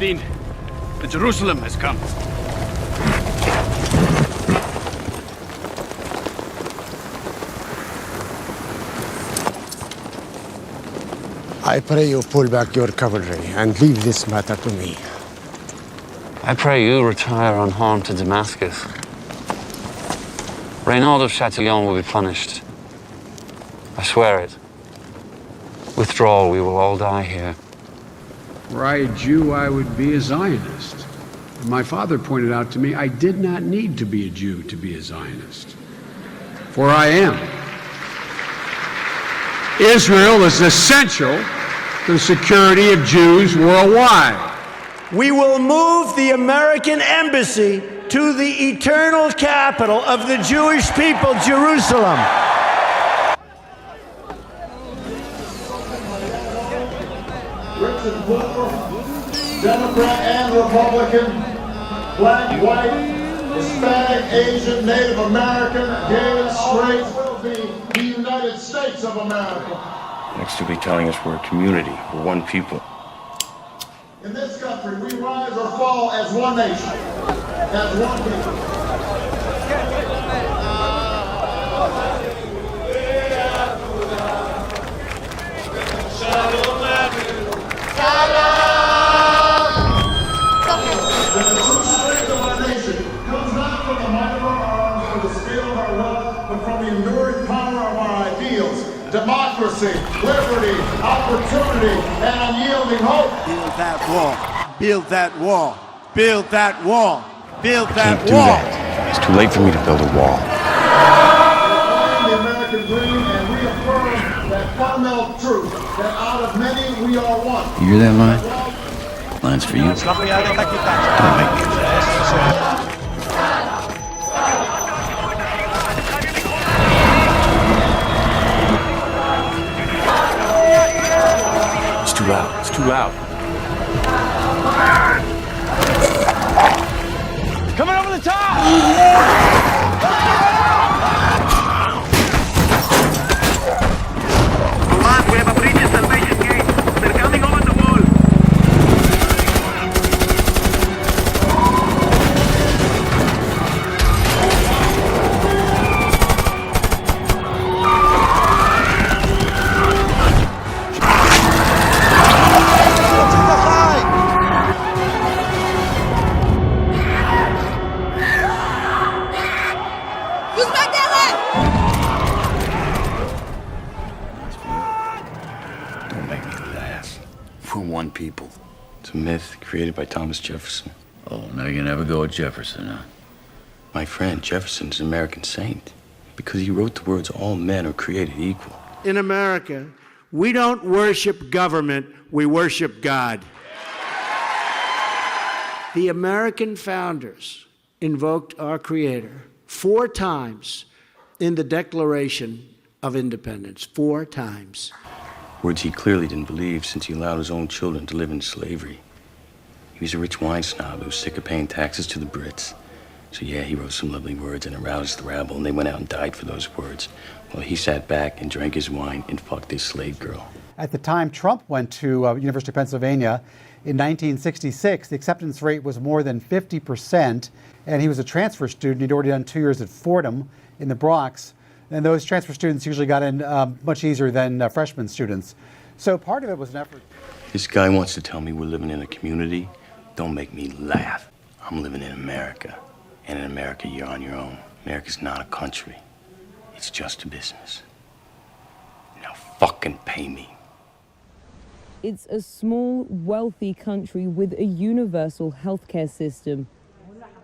clean. The Jerusalem has come. I pray you pull back your cavalry and leave this matter to me. I pray you retire unharmed to Damascus. Reynald of Chatillon will be punished. I swear it. Withdrawal, we will all die here. Were I a Jew, I would be a Zionist. My father pointed out to me I did not need to be a Jew to be a Zionist. For I am. Israel is essential to the security of Jews worldwide. We will move the American embassy to the eternal capital of the Jewish people, Jerusalem. Rich and poor, Democrat and Republican, black, white, Hispanic, Asian, Native American, gay, straight, will be the United States of America. Next to be telling us we're a community, we're one people. In this country, we rise or fall as one nation, as one people. The true strength of our nation comes not from the might of our arms or the scale of our wealth, but from the enduring power of our ideals. Democracy, liberty, opportunity, and unyielding hope. Build that wall. Build that wall. Build that wall. Build that Can't do wall. that. It's too late for me to build a wall. We the American dream and reaffirm that fundamental truth that out of many we are one. You hear that line? Line's for you. Don't make me laugh. It's too loud. It's too loud. Coming over the top! We have a breach in Salvation Gate. They're coming over the wall. Don't make me laugh. We're one people. It's a myth created by Thomas Jefferson. Oh, now you never go with Jefferson, huh? My friend, Jefferson is an American saint because he wrote the words, all men are created equal. In America, we don't worship government, we worship God. The American founders invoked our Creator 4 times in the Declaration of Independence. 4 times. Words he clearly didn't believe since he allowed his own children to live in slavery. He was a rich wine snob who was sick of paying taxes to the Brits. So yeah, he wrote some lovely words and aroused the rabble, and they went out and died for those words. While he sat back and drank his wine and fucked his slave girl. At the time Trump went to University of Pennsylvania in 1966, the acceptance rate was more than 50%, and he was a transfer student. He'd already done 2 years at Fordham in the Bronx, and those transfer students usually got in much easier than freshman students. So part of it was an effort. This guy wants to tell me we're living in a community. Don't make me laugh. I'm living in America. And in America, you're on your own. America's not a country. It's just a business. Now fucking pay me. It's a small, wealthy country with a universal healthcare system.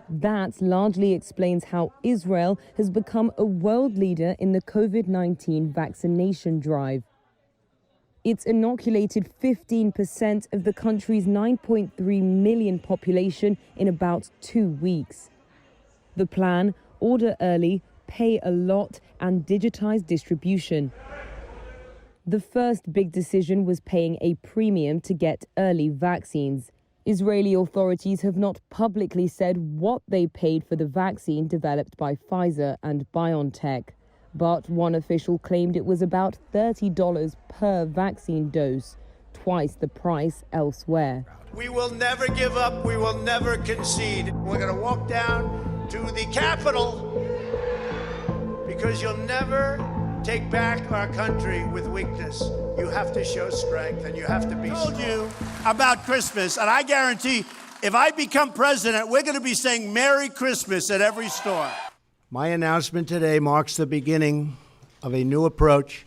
That largely explains how Israel has become a world leader in the COVID-19 vaccination drive. It's inoculated 15% of the country's 9.3 million population in about 2 weeks. The plan: order early, pay a lot, and digitize distribution. The first big decision was paying a premium to get early vaccines. Israeli authorities have not publicly said what they paid for the vaccine developed by Pfizer and BioNTech. But one official claimed it was about $30 per vaccine dose, twice the price elsewhere. We will never give up. We will never concede. We're going to walk down to the Capitol because you'll never take back our country with weakness. You have to show strength and you have to be strong. I told you about Christmas, and I guarantee if I become president, we're going to be saying Merry Christmas at every store. My announcement today marks the beginning of a new approach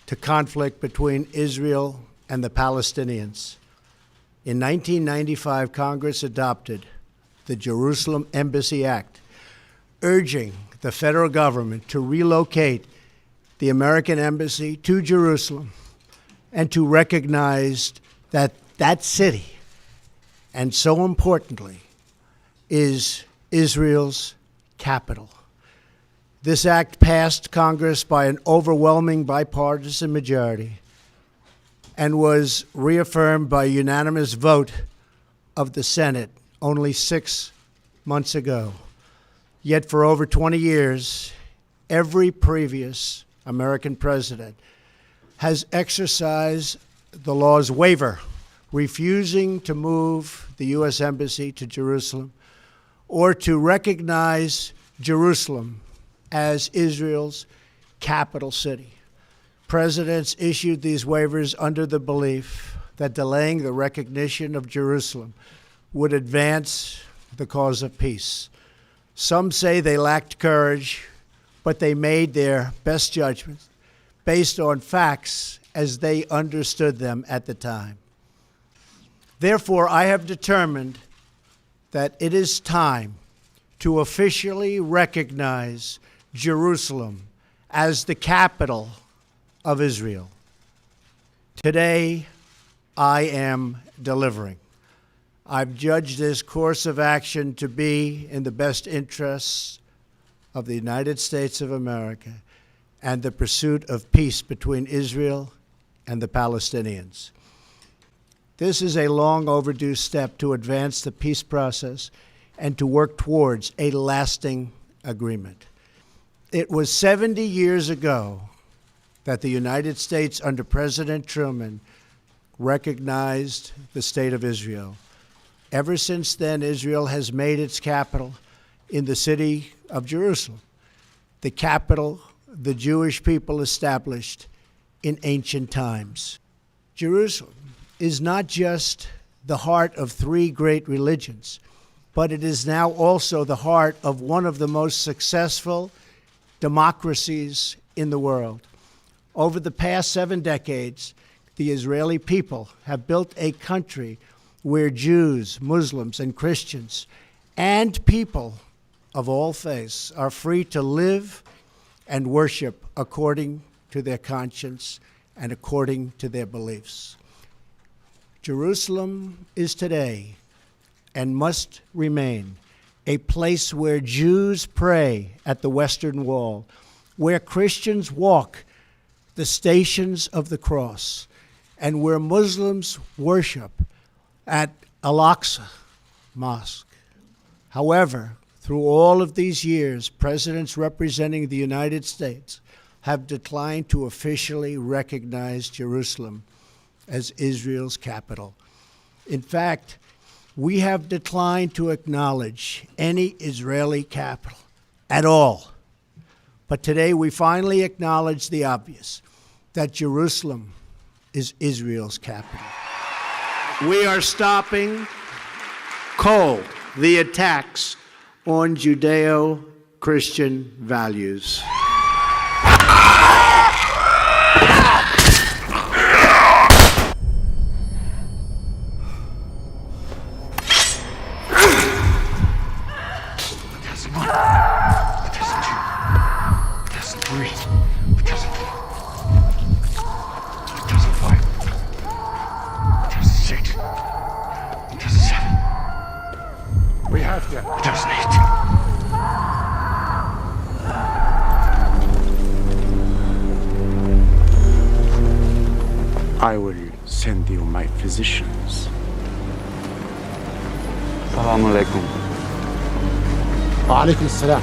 to conflict between Israel and the Palestinians. In 1995, Congress adopted the Jerusalem Embassy Act, urging the federal government to relocate the American embassy to Jerusalem and to recognize that that city, and so importantly, is Israel's capital. This act passed Congress by an overwhelming bipartisan majority and was reaffirmed by a unanimous vote of the Senate only 6 months ago. Yet for over 20 years, every previous American president has exercised the law's waiver, refusing to move the U.S. Embassy to Jerusalem or to recognize Jerusalem as Israel's capital city. Presidents issued these waivers under the belief that delaying the recognition of Jerusalem would advance the cause of peace. Some say they lacked courage, but they made their best judgments based on facts as they understood them at the time. Therefore, I have determined that it is time to officially recognize Jerusalem as the capital of Israel. Today, I am delivering. I've judged this course of action to be in the best interests of the United States of America and the pursuit of peace between Israel and the Palestinians. This is a long overdue step to advance the peace process and to work towards a lasting agreement. It was 70 years ago that the United States under President Truman recognized the state of Israel. Ever since then, Israel has made its capital in the city of Jerusalem, the capital the Jewish people established in ancient times. Jerusalem is not just the heart of three great religions, but it is now also the heart of one of the most successful democracies in the world. Over the past 7 decades, the Israeli people have built a country where Jews, Muslims, and Christians, and people of all faiths are free to live and worship according to their conscience and according to their beliefs. Jerusalem is today and must remain a place where Jews pray at the Western Wall, where Christians walk the stations of the cross, and where Muslims worship at Al-Aqsa Mosque. However, through all of these years, presidents representing the United States have declined to officially recognize Jerusalem as Israel's capital. In fact, we have declined to acknowledge any Israeli capital at all. But today we finally acknowledge the obvious, that Jerusalem is Israel's capital. We are stopping cold the attacks on Judeo-Christian values. I will send you my physicians. Assalamu alaikum. Wa alaikum assalam.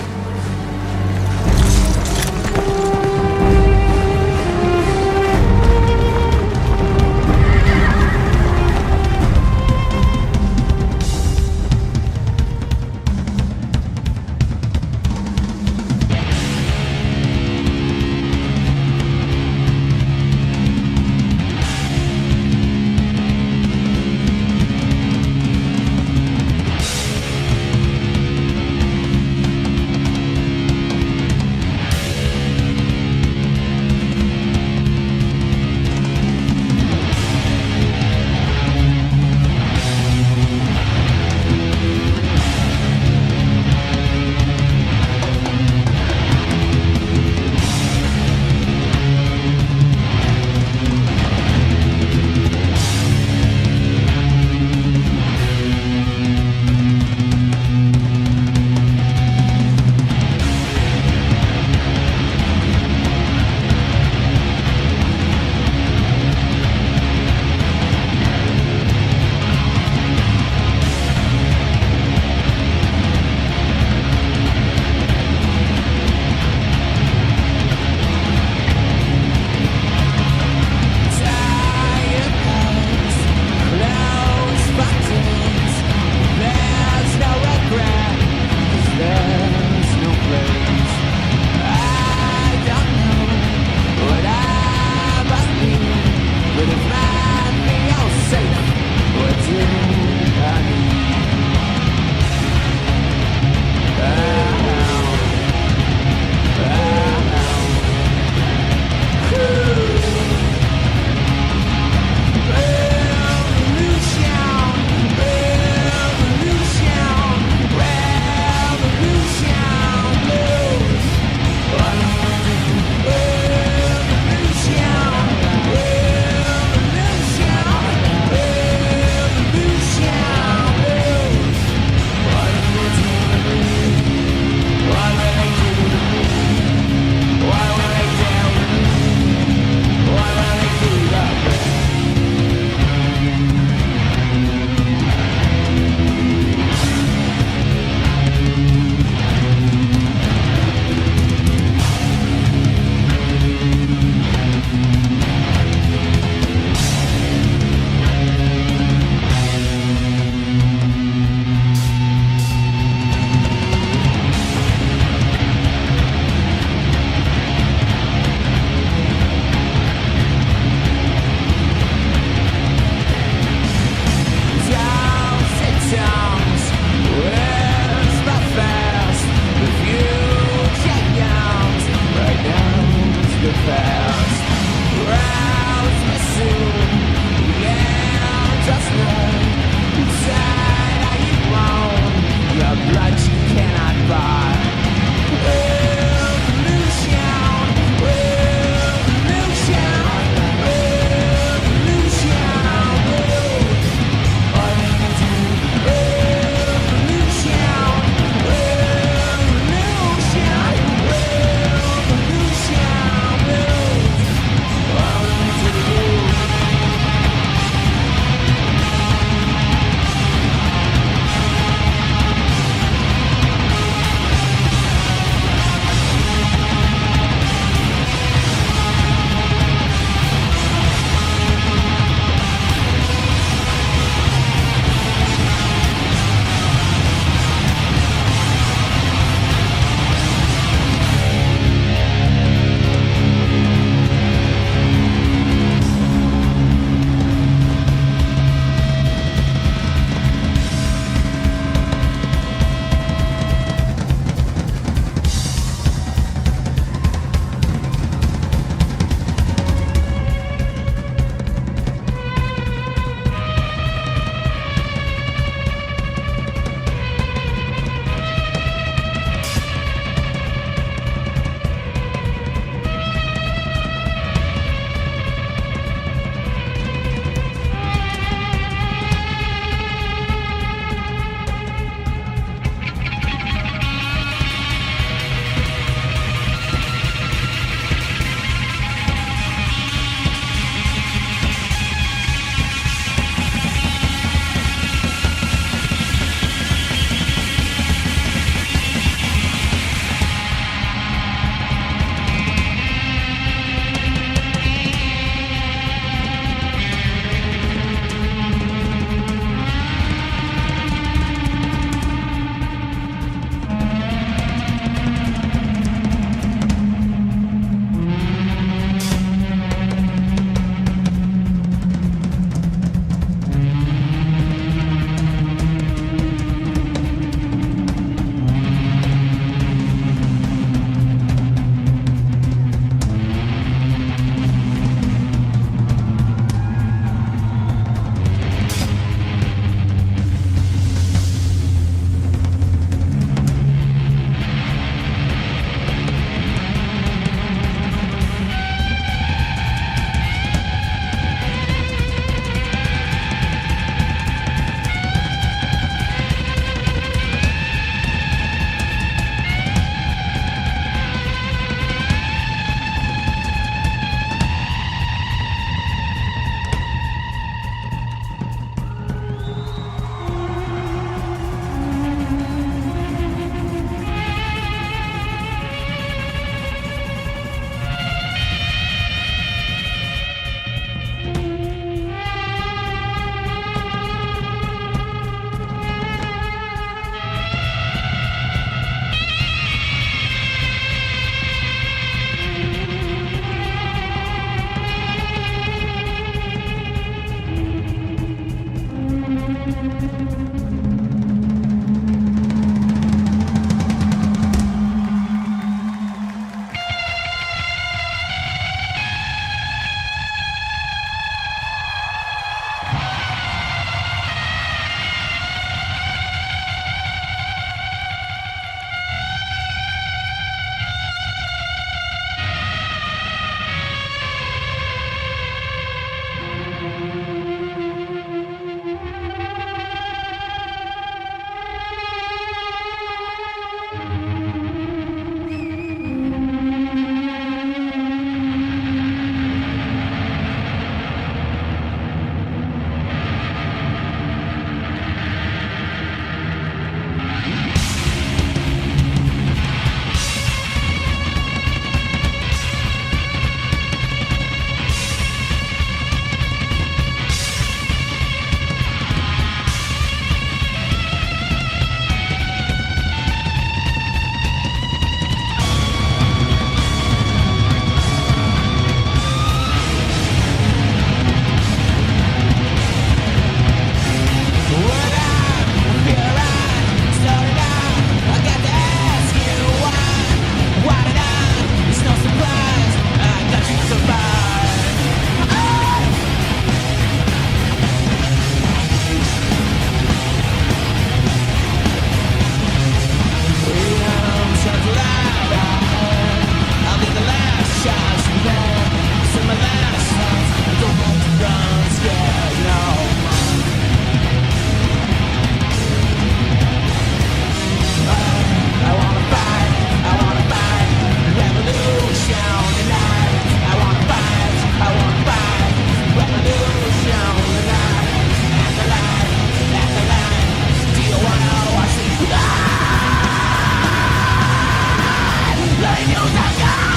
Refuse to die!